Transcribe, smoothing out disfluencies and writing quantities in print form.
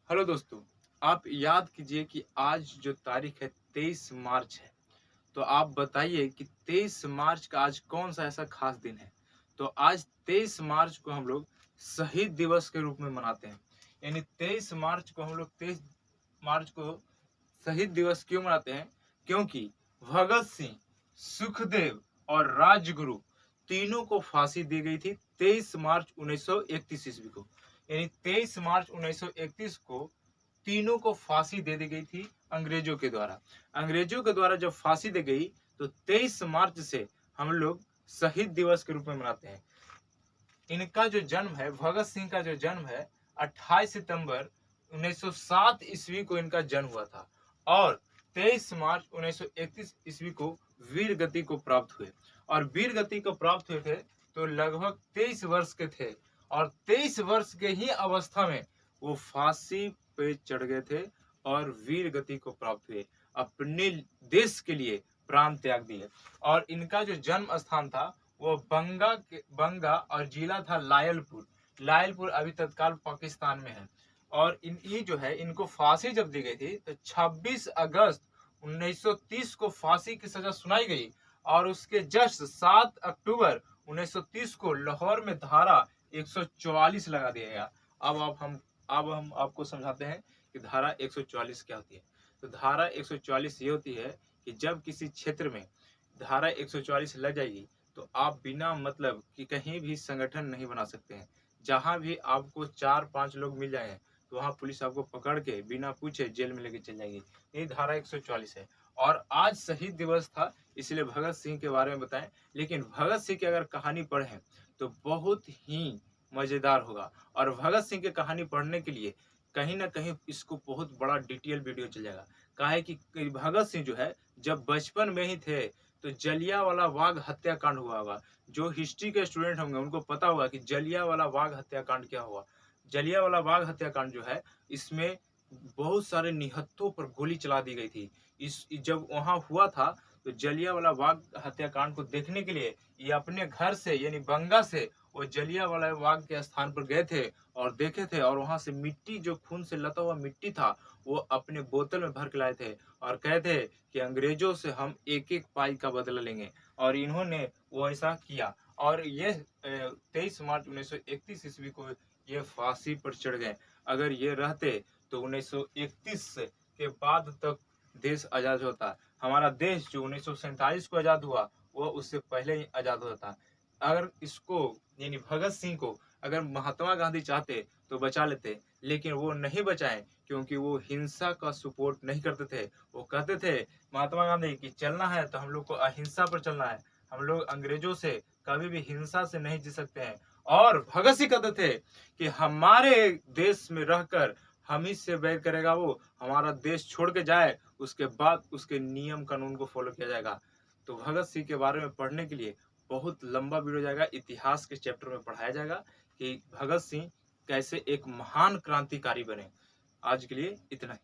Hello दोस्तों, आप याद कीजिए कि आज जो तारीख है 23 मार्च है। तो आप बताइए कि 23 मार्च का आज कौन-सा ऐसा ख़ास दिन है? तो आज 23 मार्च को हम लोग शहीद दिवस के रूप में मनाते हैं। यानी 23 मार्च को हम लोग 23 मार्च को शहीद दिवस क्यों मनाते हैं? क्योंकि भगत सिंह, सुखदेव और राजगुरु तीनों को फांसी दी गई थी 23 मार्च 1931 ईस्वी को। यानी 23 मार्च 1931 को तीनों को फांसी दे दी गई थी अंग्रेजों के द्वारा। अंग्रेजों के द्वारा जब फांसी दी गई तो 23 मार्च से हम लोग शहीद दिवस के रूप में मनाते हैं। इनका जो जन्म है, भगत सिंह का जो जन्म है 28 सितंबर 1907 ईस्वी को इनका जन्म हुआ था और 23 मार्च 1931 ईस्वी को वीर गति को प्राप्त हुए। और वीर गति को प्राप्त हुए थे तो लगभग 23 वर्ष के थे और 23 वर्ष के ही अवस्था में वो फांसी पे चढ़ गए थे और वीर गति को प्राप्त हुए। अपने देश के लिए प्राण त्याग दिए। और इनका जो जन्म स्थान था वो बंगा और जिला था लायलपुर। लायलपुर अभी तत्काल पाकिस्तान में है। और ये जो है, इनको फांसी जब दी गई थी तो 26 अगस्त 1930 को फांसी की सजा सुनाई गई और उसके जस्ट 7 अक्टूबर 1930 को लाहौर में धारा 144 लगा दिया गया। अब हम आपको समझाते हैं कि धारा 144 क्या होती है। तो धारा 144 ये होती है कि जब किसी क्षेत्र में धारा 144 लग जाएगी तो आप बिना मतलब कि कहीं भी संगठन नहीं बना सकते हैं। जहां भी आपको 4-5 लोग मिल जाए तो वहां पुलिस आपको पकड़ के बिना पूछे जेल में लेके चल जाएगी। ये धारा 144 है। और आज शहीद दिवस था इसलिए भगत सिंह के बारे में बताएं। लेकिन भगत सिंह की अगर कहानी पढ़ें तो बहुत ही मजेदार होगा। और भगत सिंह की कहानी पढ़ने के लिए कहीं ना कहीं इसको बहुत बड़ा डिटेल वीडियो चल जाएगा। काहे कि भगत सिंह जो है जब बचपन में ही थे तो जलियांवाला बाग हत्याकांड हुआ होगा। जो हिस्ट्री के स्टूडेंट होंगे उनको पता होगा कि जलियांवाला बाग हत्याकांड क्या हुआ। जलियांवाला बाग हत्याकांड जो है इसमें बहुत सारे निहत्थों पर गोली चला दी गई थी। इस जब वहां हुआ था तो जलियांवाला बाग हत्याकांड को देखने के लिए ये अपने घर से यानी बंगा से वो जलियांवाला बाग के स्थान पर गए थे और देखे थे। और वहां से मिट्टी, जो खून से लता हुआ मिट्टी था, वो अपने बोतल में भर के लाए थे और कहे थे कि अंग्रेजों से हम एक एक पाई का बदला लेंगे। और इन्होंने वो ऐसा किया। और ये 23 मार्च 1931 ईस्वी को ये फांसी पर चढ़ गए। अगर ये रहते तो 1931 के बाद तक देश आजाद होता। हमारा देश जो 1947 को आजाद हुआ वो उससे पहले ही आजाद होता। अगर इसको यानी भगत सिंह को अगर महात्मा गांधी चाहते तो बचा लेते, लेकिन वो नहीं बचाए क्योंकि वो हिंसा का सपोर्ट नहीं करते थे। वो कहते थे महात्मा गांधी कि चलना है तो हम लोग को अहिंसा पर चलना है। हम लोग अंग्रेजों से कभी भी हिंसा से नहीं जी सकते हैं। और भगत सिंह कहते थे कि हमारे देश में रहकर हम ही से बैर करेगा वो, हमारा देश छोड़ के जाए उसके बाद उसके नियम कानून को फॉलो किया जाएगा। तो भगत सिंह के बारे में पढ़ने के लिए बहुत लंबा वीडियो जाएगा, इतिहास के चैप्टर में पढ़ाया जाएगा कि भगत सिंह कैसे एक महान क्रांतिकारी बने। आज के लिए इतना ही।